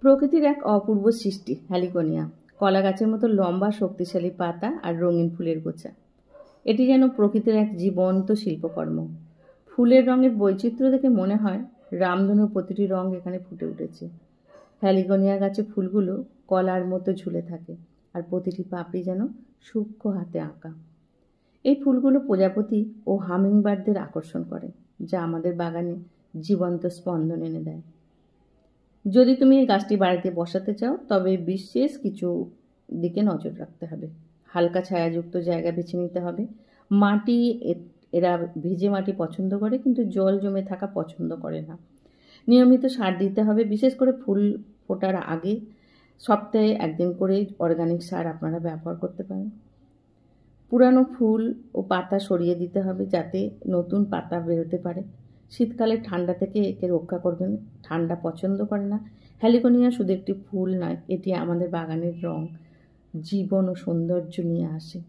প্রকৃতির এক অপূর্ব সৃষ্টি হ্যালিকনিয়া, কলা গাছের মতো লম্বা শক্তিশালী পাতা আর রঙিন ফুলের গোছা। এটি যেন প্রকৃতির এক জীবন্ত শিল্পকর্ম। ফুলের রঙের বৈচিত্র্য দেখে মনে হয় রামধনুর প্রতিটি রঙ এখানে ফুটে উঠেছে। হ্যালিকনিয়া গাছে ফুলগুলো কলার মতো ঝুলে থাকে, আর প্রতিটি পাপড়ি যেন সূক্ষ্ম হাতে আঁকা। এই ফুলগুলো প্রজাপতি ও হামিংবার্ডদের আকর্ষণ করে, যা আমাদের বাগানে জীবন্ত স্পন্দন এনে দেয়। যদি তুমি এই গাছটি বাড়িতে বসাতে চাও, তবে বিশেষ কিছু দিকে নজর রাখতে হবে। হালকা ছায়াযুক্ত জায়গা বেছে নিতে হবে। মাটি, এরা ভিজে মাটি পছন্দ করে, কিন্তু জল জমে থাকা পছন্দ করে না। নিয়মিত সার দিতে হবে, বিশেষ করে ফুল ফোটার আগে সপ্তাহে একদিন করে অর্গানিক সার আপনারা ব্যবহার করতে পারেন। পুরানো ফুল ও পাতা সরিয়ে দিতে হবে, যাতে নতুন পাতা বেরোতে পারে। শীতকালে ঠান্ডা থেকে একে রক্ষা করবেন, ঠান্ডা পছন্দ করে না। হ্যালিকনিয়া শুধু একটি ফুল নয়, এটি আমাদের বাগানের রং, জীবন ও সৌন্দর্য নিয়ে আসে।